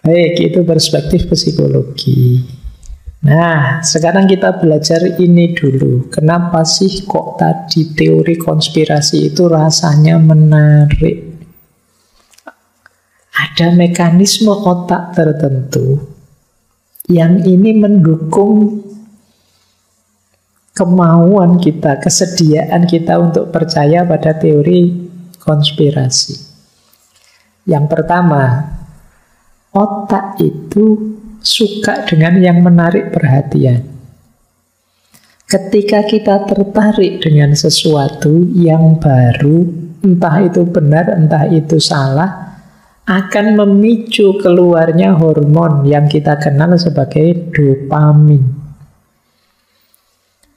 Baik, itu perspektif psikologi. Nah, sekarang kita belajar ini dulu. Kenapa sih kok tadi teori konspirasi itu rasanya menarik? Ada mekanisme otak tertentu yang ini mendukung kemauan kita, kesediaan kita untuk percaya pada teori konspirasi. Yang pertama, otak itu suka dengan yang menarik perhatian. Ketika kita tertarik dengan sesuatu yang baru, entah itu benar, entah itu salah, akan memicu keluarnya hormon yang kita kenal sebagai dopamin.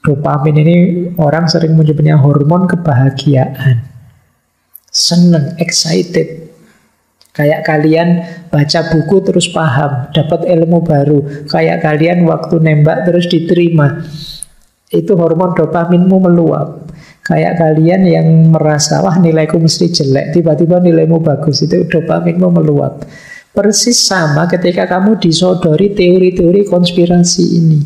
Dopamin ini orang sering menyebutnya hormon kebahagiaan. Senang, excited. Kayak kalian baca buku terus paham, dapat ilmu baru. Kayak kalian waktu nembak terus diterima. Itu hormon dopaminmu meluap. Kayak kalian yang merasa, wah nilaiku mesti jelek, tiba-tiba nilaimu bagus, itu dopaminmu meluap. Persis sama ketika kamu disodori teori-teori konspirasi ini.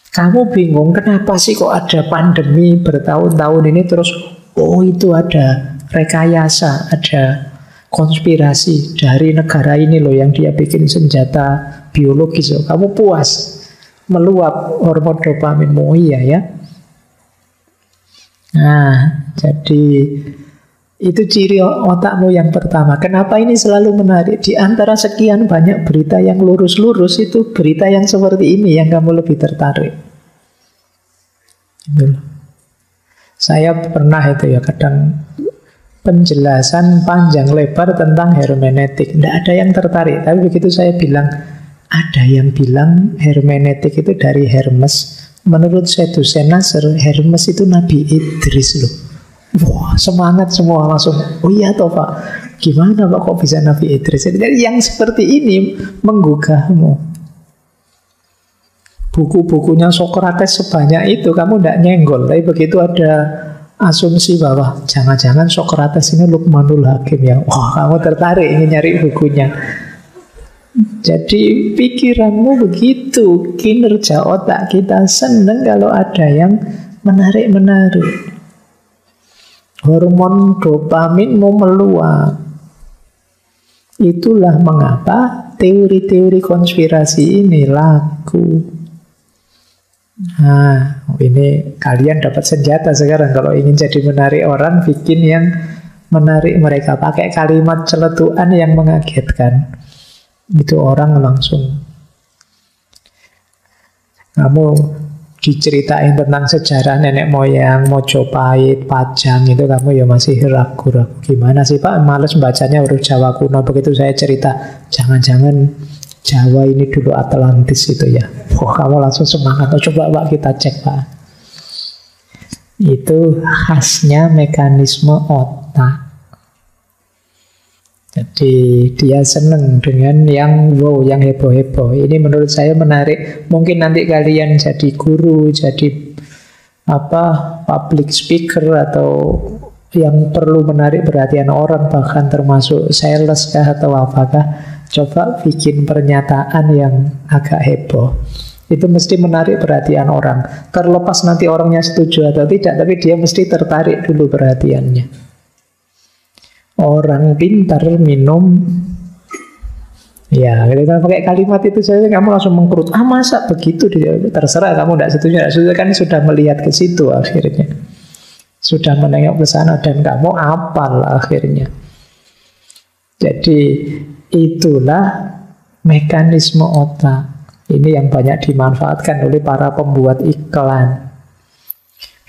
Kamu bingung, kenapa sih kok ada pandemi bertahun-tahun ini terus, oh itu ada rekayasa, ada konspirasi dari negara ini loh yang dia bikin senjata biologis loh. Kamu puas, meluap hormon dopaminmu, iya ya. Nah, jadi itu ciri otakmu yang pertama. Kenapa ini selalu menarik? Di antara sekian banyak berita yang lurus-lurus, itu berita yang seperti ini yang kamu lebih tertarik. Saya pernah itu ya, kadang penjelasan panjang lebar tentang hermeneutik. Tidak ada yang tertarik. Tapi begitu saya bilang, ada yang bilang hermeneutik itu dari Hermes. Menurut Sadducee Nasr, Hermes itu Nabi Idris loh. Wah, semangat semua langsung. Oh iya toh Pak, gimana Pak kok bisa Nabi Idris? Jadi yang seperti ini menggugahmu. Buku-bukunya Socrates sebanyak itu kamu tidak nyenggol. Tapi begitu ada asumsi bahwa jangan-jangan Socrates ini Luqmanul Hakim ya, wah kamu tertarik ingin nyari bukunya. Jadi pikiranmu begitu, kinerja otak kita senang kalau ada yang menarik-menarik. Hormon dopaminmu meluap. Itulah mengapa teori-teori konspirasi ini laku. Nah, ini kalian dapat senjata sekarang. Kalau ingin jadi menarik orang, bikin yang menarik mereka. Pakai kalimat celetukan yang mengagetkan. Itu orang langsung. Kamu diceritain tentang sejarah nenek moyang Mojopahit, Pajang, itu kamu ya masih ragu-ragu. Gimana sih Pak, males bacanya huruf Jawa kuno. Begitu saya cerita, jangan-jangan Jawa ini dulu Atlantis itu ya. Wah, kamu langsung semangat. Oh, coba Pak kita cek Pak. Itu khasnya mekanisme otak. Jadi dia seneng dengan yang wow, yang heboh-heboh. Ini menurut saya menarik. Mungkin nanti kalian jadi guru, jadi public speaker atau yang perlu menarik perhatian orang, bahkan termasuk sales kah atau apakah. Coba bikin pernyataan yang agak heboh. Itu mesti menarik perhatian orang. Terlepas nanti orangnya setuju atau tidak, tapi dia mesti tertarik dulu perhatiannya. Orang pintar minum, ya kita pakai kalimat itu saja kamu langsung mengkerut. Ah masa begitu? Terserah kamu tidak setuju, tidak setuju kan sudah melihat ke situ akhirnya, sudah menengok ke sana dan kamu apal akhirnya. Jadi itulah mekanisme otak. Ini yang banyak dimanfaatkan oleh para pembuat iklan.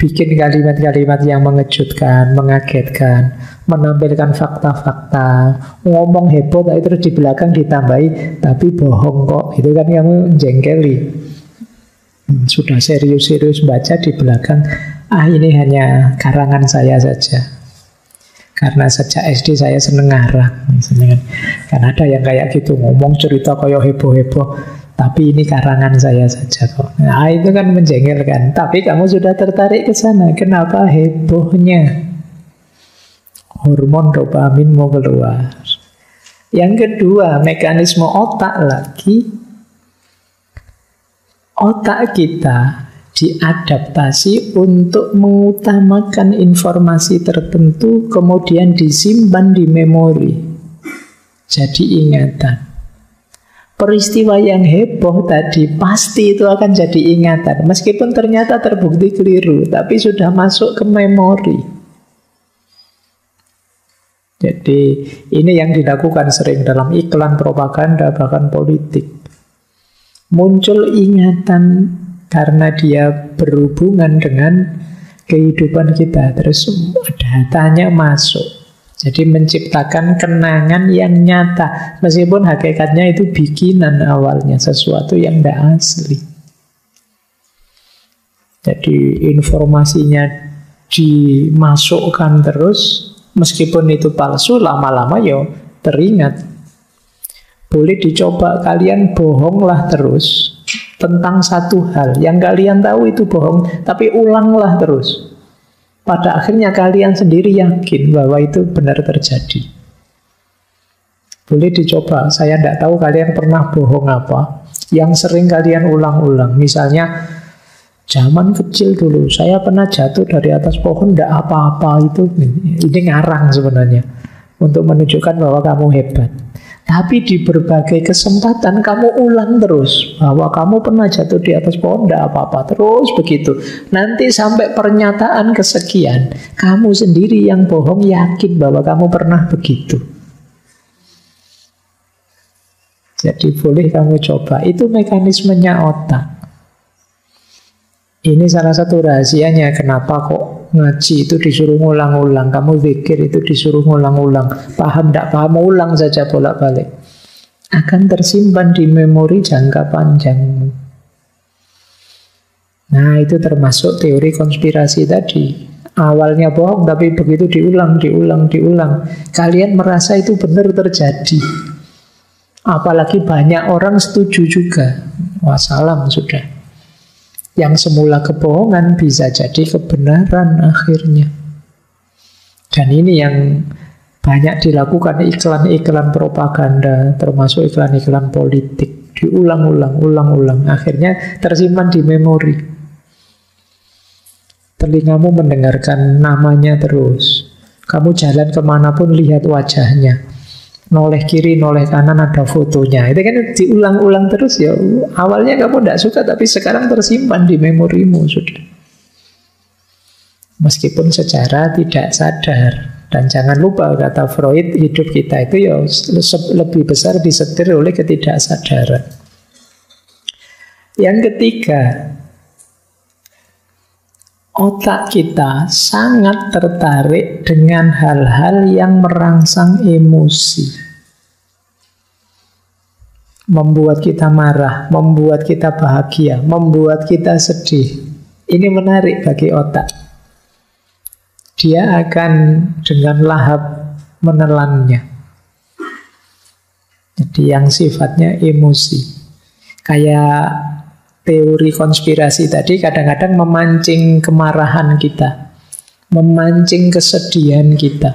Bikin kalimat-kalimat yang mengejutkan, mengagetkan, menampilkan fakta-fakta, ngomong heboh, tapi terus di belakang ditambahi, tapi bohong kok. Itu kan kamu jengkeli. Sudah serius-serius baca di belakang, ini hanya karangan saya saja. Karena sejak SD saya seneng ngarang. Kan ada yang kayak gitu, ngomong cerita kayak heboh-heboh, tapi ini karangan saya saja kok. Nah itu kan menjengkelkan. Tapi kamu sudah tertarik ke sana. Kenapa? Hebohnya. Hormon dopamin mau keluar. Yang kedua, mekanisme otak lagi. Otak kita diadaptasi untuk mengutamakan informasi tertentu, kemudian disimpan di memori. Jadi ingatan. Peristiwa yang heboh tadi pasti itu akan jadi ingatan. Meskipun ternyata terbukti keliru, tapi sudah masuk ke memori. Jadi ini yang dilakukan sering dalam iklan, propaganda, bahkan politik. Muncul ingatan karena dia berhubungan dengan kehidupan kita. Terus datanya masuk. Jadi menciptakan kenangan yang nyata, meskipun hakikatnya itu bikinan awalnya, sesuatu yang tidak asli. Jadi informasinya dimasukkan terus, meskipun itu palsu, lama-lama ya teringat. Boleh dicoba, kalian bohonglah terus tentang satu hal yang kalian tahu itu bohong, tapi ulanglah terus. Pada akhirnya kalian sendiri yakin bahwa itu benar terjadi. Boleh dicoba. Saya tidak tahu kalian pernah bohong apa yang sering kalian ulang-ulang. Misalnya, zaman kecil dulu saya pernah jatuh dari atas pohon, tidak apa-apa. Ini ngarang sebenarnya untuk menunjukkan bahwa kamu hebat. Tapi di berbagai kesempatan kamu ulang terus bahwa kamu pernah jatuh di atas pohon, tidak apa-apa. Terus begitu. Nanti sampai pernyataan kesekian, kamu sendiri yang bohong yakin bahwa kamu pernah begitu. Jadi boleh kamu coba. Itu mekanismenya otak. Ini salah satu rahasianya kenapa kok ngaji itu disuruh ngulang-ulang, kamu zikir itu disuruh ngulang-ulang, paham tidak paham ulang saja bolak-balik, akan tersimpan di memori jangka panjang. Nah, itu termasuk teori konspirasi tadi. Awalnya bohong, tapi begitu diulang, kalian merasa itu benar terjadi. Apalagi banyak orang setuju juga, wassalam sudah. Yang semula kebohongan bisa jadi kebenaran akhirnya. Dan ini yang banyak dilakukan iklan-iklan propaganda, termasuk iklan-iklan politik. Diulang-ulang. Akhirnya tersimpan di memori. Telingamu mendengarkan namanya terus. Kamu jalan kemanapun lihat wajahnya. Noleh kiri, noleh kanan ada fotonya. Itu kan diulang-ulang terus ya. Awalnya kamu tidak suka, tapi sekarang tersimpan di memorimu sudah. Meskipun secara tidak sadar. Dan jangan lupa kata Freud, hidup kita itu ya lebih besar disetir oleh ketidaksadaran. Yang ketiga, otak kita sangat tertarik dengan hal-hal yang merangsang emosi. Membuat kita marah, membuat kita bahagia, membuat kita sedih. Ini menarik bagi otak. Dia akan dengan lahap menelannya. Jadi yang sifatnya emosi. Kayak teori konspirasi tadi kadang-kadang memancing kemarahan kita, memancing kesedihan kita.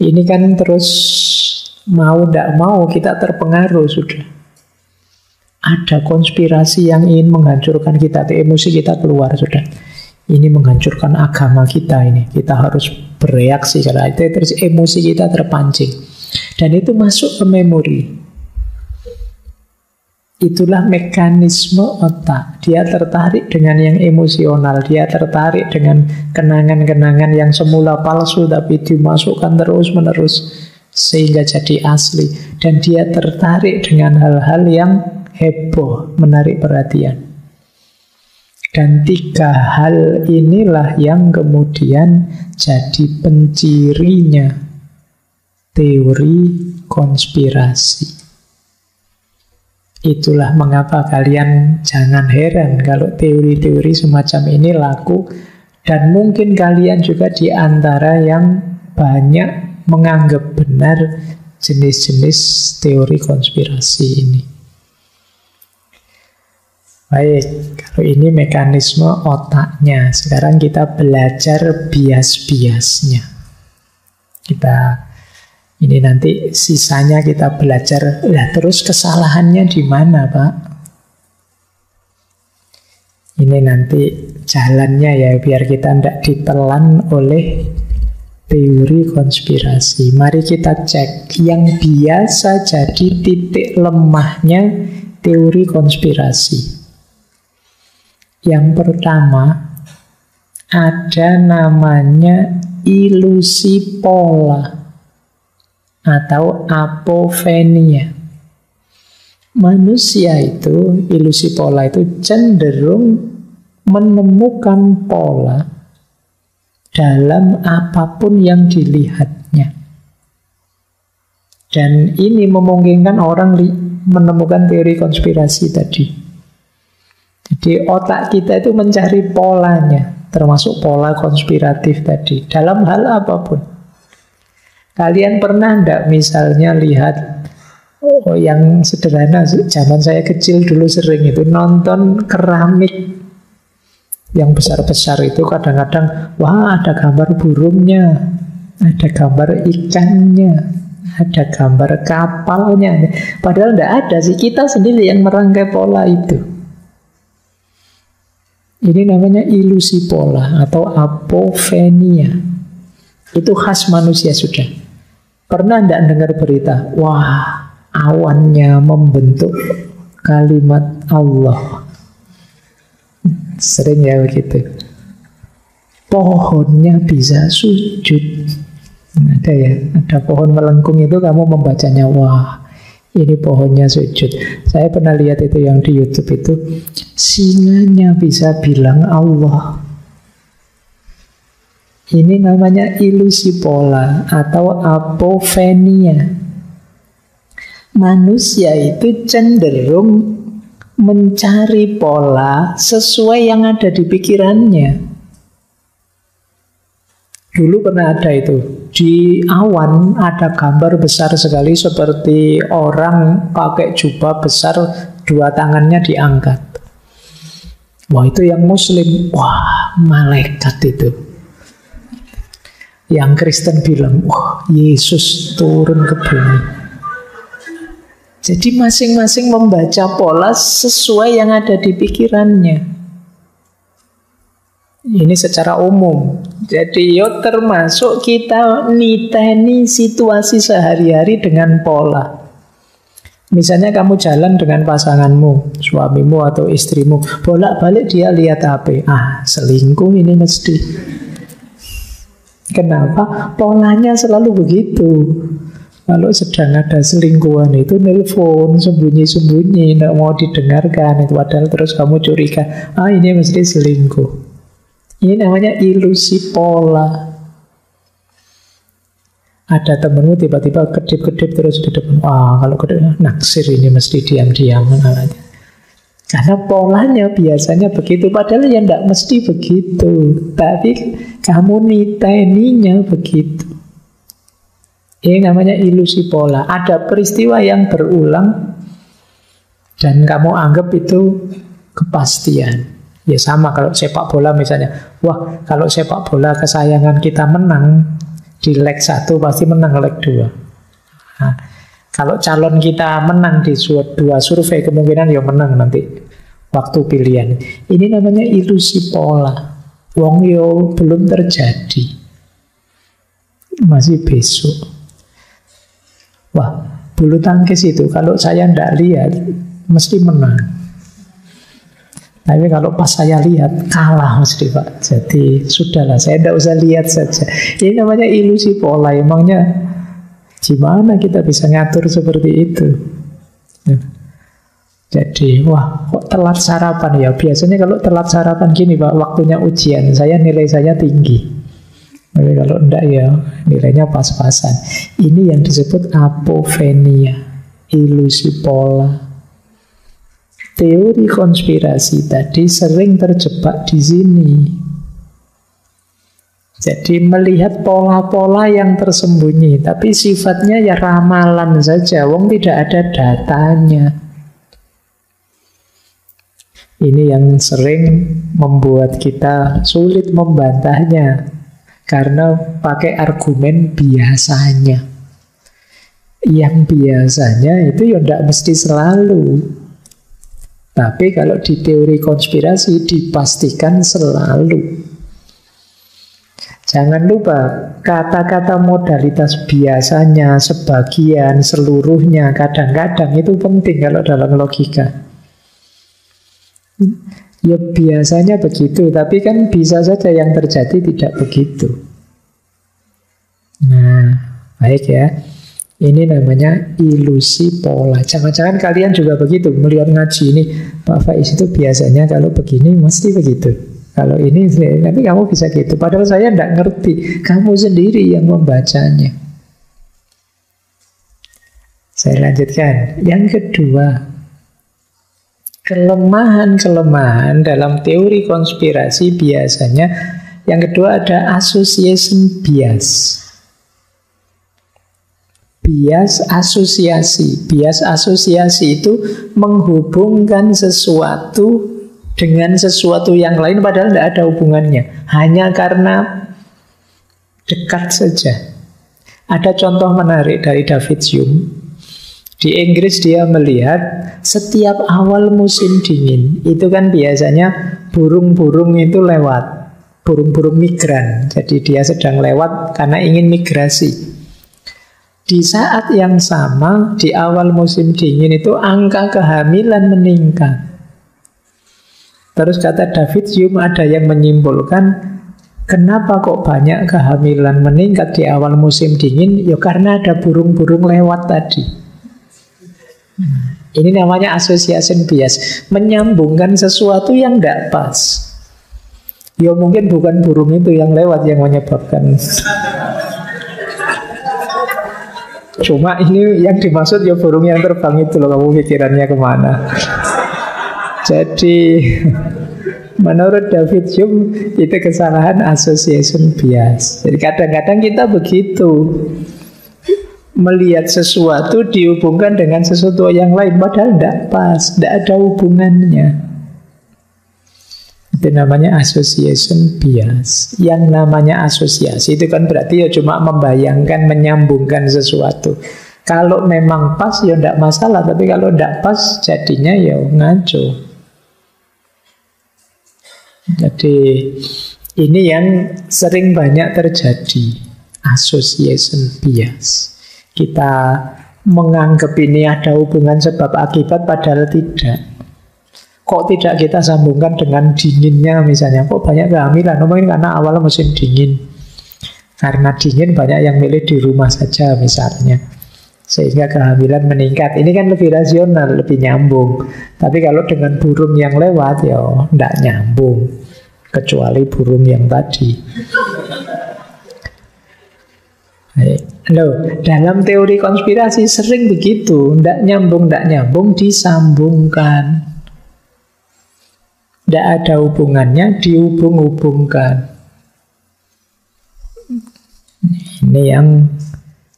Ini kan terus mau tidak mau kita terpengaruh sudah. Ada konspirasi yang ingin menghancurkan kita, emosi kita keluar sudah. Ini menghancurkan agama kita ini. Kita harus bereaksi karena itu terus emosi kita terpancing. Dan itu masuk ke memori. Itulah mekanisme otak. Dia tertarik dengan yang emosional. Dia tertarik dengan kenangan-kenangan yang semula palsu tapi dimasukkan terus-menerus sehingga jadi asli. Dan dia tertarik dengan hal-hal yang heboh, menarik perhatian. Dan tiga hal inilah yang kemudian jadi pencirinya teori konspirasi. Itulah mengapa kalian jangan heran kalau teori-teori semacam ini laku. Dan mungkin kalian juga di antara yang banyak menganggap benar jenis-jenis teori konspirasi ini. Baik, kalau ini mekanisme otaknya. Sekarang kita belajar bias-biasnya. Ini nanti sisanya kita belajar. Lah terus kesalahannya di mana, Pak? Ini nanti jalannya ya, biar kita tidak ditelan oleh teori konspirasi. Mari kita cek yang biasa jadi titik lemahnya teori konspirasi. Yang pertama, ada namanya ilusi pola atau apofenia. Manusia itu, ilusi pola itu cenderung menemukan pola dalam apapun yang dilihatnya. Dan ini memungkinkan orang menemukan teori konspirasi tadi. Jadi otak kita itu mencari polanya, termasuk pola konspiratif tadi, dalam hal apapun. Kalian pernah enggak misalnya lihat, yang sederhana, zaman saya kecil dulu sering itu nonton keramik yang besar-besar itu, kadang-kadang wah ada gambar burungnya, ada gambar ikannya, ada gambar kapalnya. Padahal enggak ada sih, kita sendiri yang merangkai pola itu. Ini namanya ilusi pola atau apofenia. Itu khas manusia sudah. Pernah enggak dengar berita, wah awannya membentuk kalimat Allah? Sering ya begitu. Pohonnya bisa sujud. Ada ya, ada pohon melengkung itu kamu membacanya, wah ini pohonnya sujud. Saya pernah lihat itu yang di YouTube itu, singanya bisa bilang Allah. Ini namanya ilusi pola atau apofenia. Manusia itu cenderung mencari pola sesuai yang ada di pikirannya. Dulu pernah ada itu, di awan ada gambar besar sekali seperti orang pakai jubah besar, dua tangannya diangkat. Wah itu yang muslim, wah malaikat itu. Yang Kristen bilang, wah Yesus turun ke bumi. Jadi masing-masing membaca pola sesuai yang ada di pikirannya. Ini secara umum. Jadi termasuk kita niteni situasi sehari-hari dengan pola. Misalnya kamu jalan dengan pasanganmu, suamimu atau istrimu, bolak-balik dia lihat HP. Ah, selingkuh ini mesti. Kenapa? Polanya selalu begitu. Kalau sedang ada selingkuhan itu nelpon sembunyi-sembunyi, tidak mau didengarkan. Padahal terus kamu curiga, ah ini mesti selingkuh. Ini namanya ilusi pola. Ada temenmu tiba-tiba kedip-kedip terus di depan, wah kalau kedip naksir ini mesti diam-diam. Karena polanya biasanya begitu, padahal ya tidak mesti begitu. Tapi kamu niteninya begitu. Ini namanya ilusi pola. Ada peristiwa yang berulang dan kamu anggap itu kepastian. Ya sama kalau sepak bola misalnya. Wah, kalau sepak bola kesayangan kita menang di leg 1 pasti menang leg 2. Nah, kalau calon kita menang di 2 survei, kemungkinan ya menang nanti waktu pilihan. Ini namanya ilusi pola. Wong yo belum terjadi, masih besok. Wah, bulu tangkis itu kalau saya tidak lihat mesti menang. Tapi kalau pas saya lihat kalah mesti Pak. Jadi sudahlah, saya tidak usah lihat saja. Ini namanya ilusi pola. Emangnya gimana kita bisa ngatur seperti itu? Jadi wah kok telat sarapan ya. Biasanya kalau telat sarapan gini Pak, waktunya ujian nilai saya tinggi. Tapi kalau enggak ya nilainya pas-pasan. Ini yang disebut apofenia, ilusi pola. Teori konspirasi tadi sering terjebak di sini. Jadi melihat pola-pola yang tersembunyi, tapi sifatnya ya ramalan saja, wong tidak ada datanya. Ini yang sering membuat kita sulit membantahnya, karena pakai argumen biasanya. Yang biasanya itu ya tidak mesti selalu. Tapi kalau di teori konspirasi dipastikan selalu. Jangan lupa, kata-kata modalitas biasanya, sebagian, seluruhnya, kadang-kadang itu penting kalau dalam logika. Ya biasanya begitu, tapi kan bisa saja yang terjadi tidak begitu. Nah, baik ya. Ini namanya ilusi pola. Jangan-jangan kalian juga begitu, melihat ngaji ini, Pak Faiz itu biasanya kalau begini mesti begitu. Kalau ini, nanti kamu bisa gitu. Padahal saya tidak ngerti. Kamu sendiri yang membacanya. Saya lanjutkan. Yang kedua, kelemahan-kelemahan dalam teori konspirasi biasanya yang kedua ada association bias. Bias asosiasi. Bias asosiasi itu menghubungkan sesuatu dengan sesuatu yang lain padahal tidak ada hubungannya. Hanya karena dekat saja. Ada contoh menarik dari David Hume. Di Inggris dia melihat setiap awal musim dingin itu kan biasanya burung-burung itu lewat. Burung-burung migran. Jadi dia sedang lewat karena ingin migrasi. Di saat yang sama, di awal musim dingin itu angka kehamilan meningkat. Terus kata David Hume ada yang menyimpulkan, kenapa kok banyak kehamilan meningkat di awal musim dingin? Ya karena ada burung-burung lewat tadi. Ini namanya association bias, menyambungkan sesuatu yang tidak pas. Ya mungkin bukan burung itu yang lewat yang menyebabkan. Cuma ini yang dimaksud ya burung yang terbang itu loh, kamu pikirannya kemana. Jadi menurut David Hume itu kesalahan association bias. Jadi kadang-kadang kita begitu, melihat sesuatu dihubungkan dengan sesuatu yang lain padahal tidak pas, tidak ada hubungannya. Itu namanya association bias. Yang namanya asosiasi itu kan berarti ya cuma membayangkan, menyambungkan sesuatu. Kalau memang pas ya tidak masalah, tapi kalau tidak pas jadinya ya ngaco. Jadi ini yang sering banyak terjadi, association bias. Kita menganggap ini ada hubungan sebab akibat padahal tidak. Kok tidak kita sambungkan dengan dinginnya misalnya? Kok banyak kehamilan? Mungkin karena awal musim dingin. Karena dingin banyak yang milih di rumah saja misalnya. Sehingga kehamilan meningkat. Ini kan lebih rasional, lebih nyambung. Tapi kalau dengan burung yang lewat ya tidak nyambung. Kecuali burung yang tadi. Loh, dalam teori konspirasi sering begitu. Tidak nyambung disambungkan. Tidak ada hubungannya, dihubung-hubungkan. Ini yang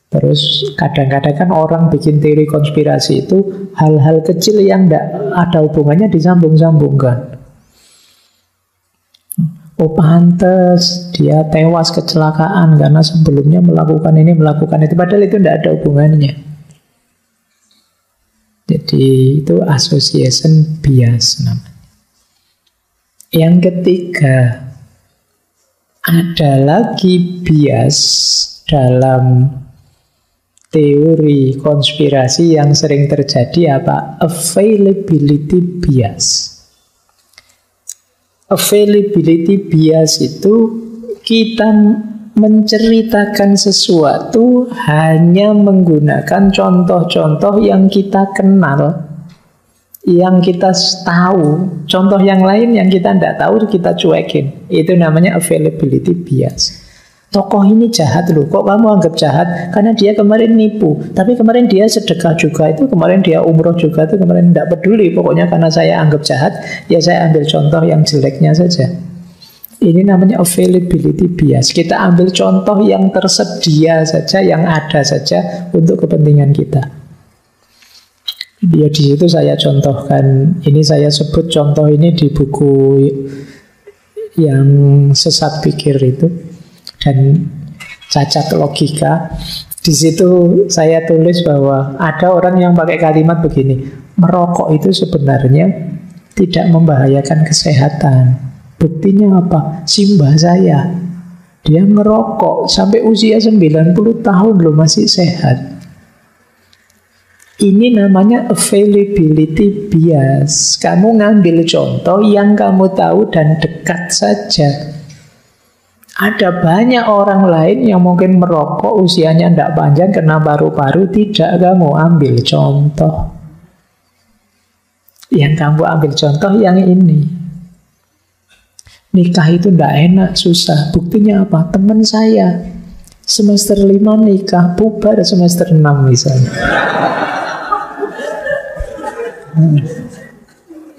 terus kadang-kadang kan orang bikin teori konspirasi itu hal-hal kecil yang tidak ada hubungannya disambung-sambungkan. Oh pantes dia tewas kecelakaan karena sebelumnya melakukan ini, melakukan itu. Padahal itu tidak ada hubungannya. Jadi itu association bias namanya. Yang ketiga, ada lagi bias dalam teori konspirasi yang sering terjadi apa? Availability bias. Availability bias itu kita menceritakan sesuatu hanya menggunakan contoh-contoh yang kita kenal, yang kita tahu. Contoh yang lain yang kita tidak tahu kita cuekin. Itu namanya availability bias. Tokoh ini jahat loh, kok kamu anggap jahat? Karena dia kemarin nipu, tapi kemarin dia sedekah juga, itu kemarin dia umroh juga, itu kemarin tidak peduli. Pokoknya karena saya anggap jahat, ya saya ambil contoh yang jeleknya saja. Ini namanya availability bias. Kita ambil contoh yang tersedia saja, yang ada saja untuk kepentingan kita. Ya di situ saya contohkan, ini saya sebut contoh ini di buku yang Sesat Pikir itu dan Cacat Logika. Di situ saya tulis bahwa ada orang yang pakai kalimat begini, merokok itu sebenarnya tidak membahayakan kesehatan. Buktinya apa? Simbah saya, dia ngerokok sampai usia 90 tahun loh, masih sehat. Ini namanya availability bias. Kamu ngambil contoh yang kamu tahu dan dekat saja. Ada banyak orang lain yang mungkin merokok, usianya tidak panjang, kena paru-paru, tidak kamu ambil contoh. Yang kamu ambil contoh yang ini. Nikah itu tidak enak, susah. Buktinya apa? Teman saya semester 5 nikah, bubar semester 6 misalnya.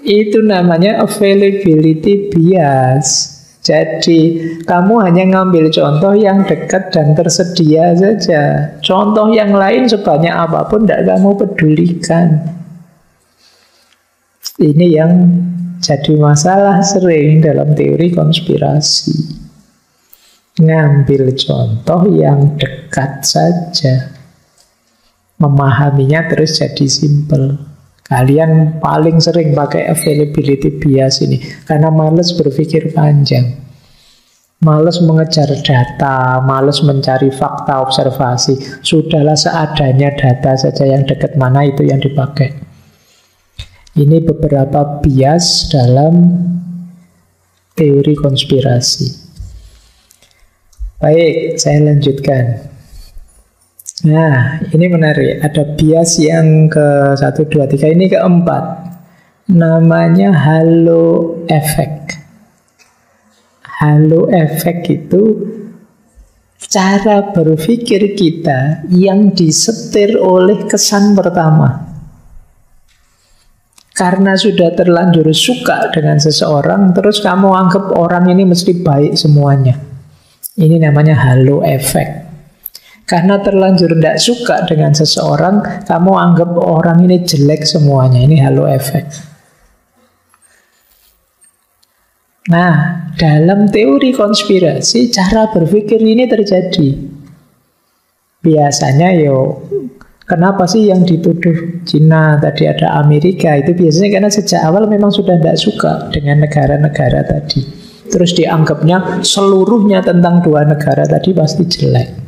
Itu namanya availability bias. Jadi kamu hanya ngambil contoh yang dekat dan tersedia saja. Contoh yang lain sebanyak apapun tidak kamu pedulikan. Ini yang jadi masalah sering dalam teori konspirasi. Ngambil contoh yang dekat saja. Memahaminya terus jadi simple. Kalian paling sering pakai availability bias ini karena males berpikir panjang, males mengejar data, males mencari fakta observasi. Sudahlah seadanya data saja, yang dekat mana itu yang dipakai. Ini beberapa bias dalam teori konspirasi. Baik, saya lanjutkan. Nah, ini menarik. Ada bias yang ke 1, 2, 3. Ini keempat. Namanya halo effect. Halo effect itu cara berpikir kita yang disetir oleh kesan pertama. Karena sudah terlanjur suka dengan seseorang, terus kamu anggap orang ini mesti baik semuanya. Ini namanya halo effect. Karena terlanjur tidak suka dengan seseorang, kamu anggap orang ini jelek semuanya. Ini halo effect. Nah, dalam teori konspirasi, cara berpikir ini terjadi. Biasanya kenapa sih yang dituduh Cina, tadi ada Amerika, itu biasanya karena sejak awal memang sudah tidak suka dengan negara-negara tadi. Terus dianggapnya seluruhnya tentang dua negara tadi pasti jelek.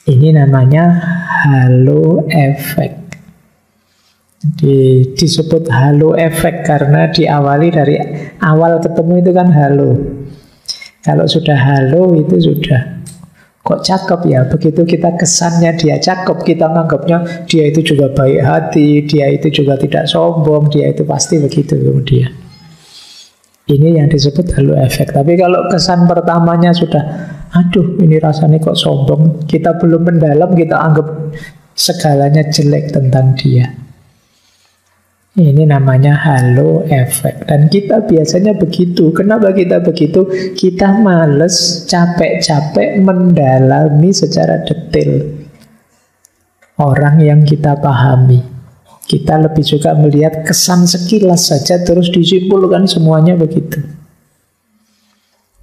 Ini namanya halo effect. Disebut halo effect karena diawali dari awal ketemu itu kan halo. Kalau sudah halo itu sudah kok cakep ya. Begitu kita kesannya dia cakep, kita menganggapnya dia itu juga baik hati, dia itu juga tidak sombong, dia itu pasti begitu kemudian. Ini yang disebut halo effect. Tapi kalau kesan pertamanya sudah, aduh ini rasanya kok sombong, kita belum mendalam, kita anggap segalanya jelek tentang dia. Ini namanya halo effect. Dan kita biasanya begitu. Kenapa kita begitu? Kita males capek-capek mendalami secara detail orang yang kita pahami. Kita lebih suka melihat kesan sekilas saja terus disimpulkan semuanya begitu.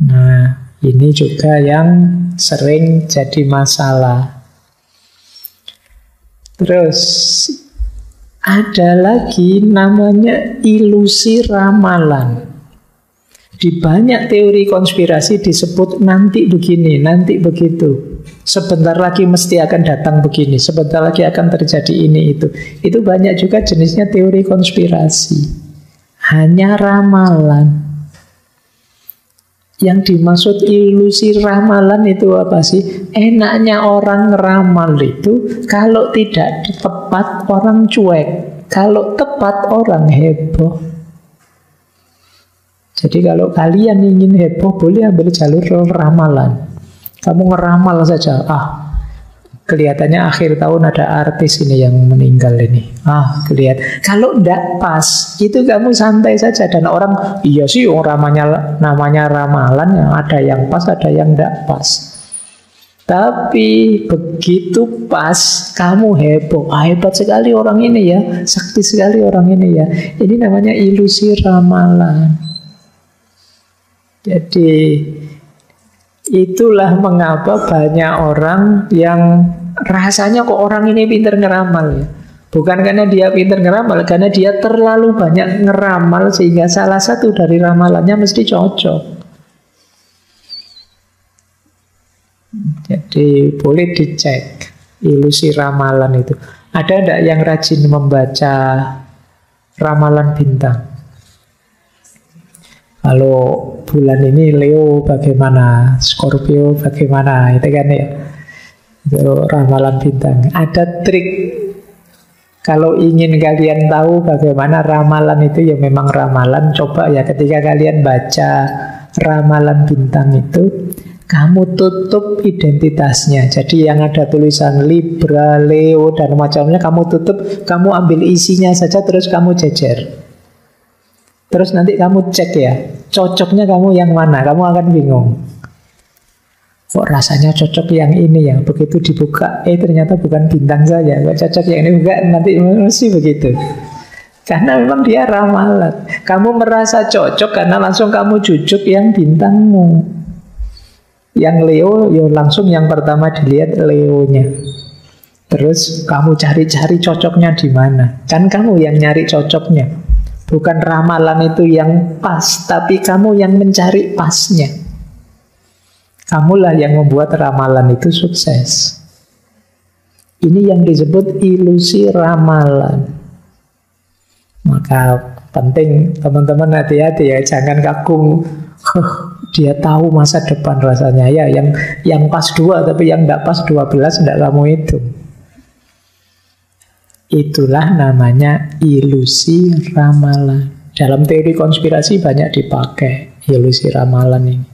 Nah, ini juga yang sering jadi masalah. Terus ada lagi namanya ilusi ramalan. Di banyak teori konspirasi disebut nanti begini, nanti begitu. Sebentar lagi mesti akan datang begini, sebentar lagi akan terjadi ini itu. Itu banyak juga jenisnya teori konspirasi. Hanya ramalan. Yang dimaksud ilusi ramalan itu apa sih? Enaknya orang ngeramal itu kalau tidak tepat orang cuek, kalau tepat orang heboh. Jadi kalau kalian ingin heboh, boleh ambil jalur ramalan. Kamu ngeramal saja, kelihatannya akhir tahun ada artis ini yang meninggal ini. Kelihatan. Kalau tidak pas, itu kamu santai saja. Dan orang, iya sih namanya ramalan, yang ada yang pas, ada yang tidak pas. Tapi begitu pas, kamu heboh. Hebat sekali orang ini ya, sakti sekali orang ini ya. Ini namanya ilusi ramalan. Jadi Itulah mengapa banyak orang yang rasanya kok orang ini pinter ngeramal ya. Bukan karena dia pinter ngeramal, karena dia terlalu banyak ngeramal sehingga salah satu dari ramalannya mesti cocok. Jadi boleh dicek ilusi ramalan itu. Ada enggak yang rajin membaca ramalan bintang? Kalau bulan ini Leo bagaimana, Scorpio bagaimana, itu kan ya, itu ramalan bintang. Ada trik kalau ingin kalian tahu bagaimana ramalan itu, ya memang ramalan. Coba ya ketika kalian baca ramalan bintang itu, kamu tutup identitasnya. Jadi yang ada tulisan Libra, Leo, dan macamnya kamu tutup, kamu ambil isinya saja terus kamu jejer. Terus nanti kamu cek ya, cocoknya kamu yang mana, kamu akan bingung. Kok rasanya cocok yang ini ya, begitu dibuka, ternyata bukan bintang saja, kok cocok yang ini, enggak, nanti mesti begitu. Karena memang dia ramalan. Kamu merasa cocok karena langsung kamu jujuk yang bintangmu. Yang Leo, ya langsung yang pertama dilihat Leonya. Terus kamu cari-cari cocoknya di mana. Kan kamu yang nyari cocoknya. Bukan ramalan itu yang pas, tapi kamu yang mencari pasnya. Kamulah yang membuat ramalan itu sukses. Ini yang disebut ilusi ramalan. Maka penting teman-teman hati-hati ya, jangan kagum. Dia tahu masa depan rasanya ya, yang pas 2 tapi yang tidak pas 12 tidak kamu hitung. Itulah namanya ilusi ramalan. Dalam teori konspirasi banyak dipakai ilusi ramalan ini.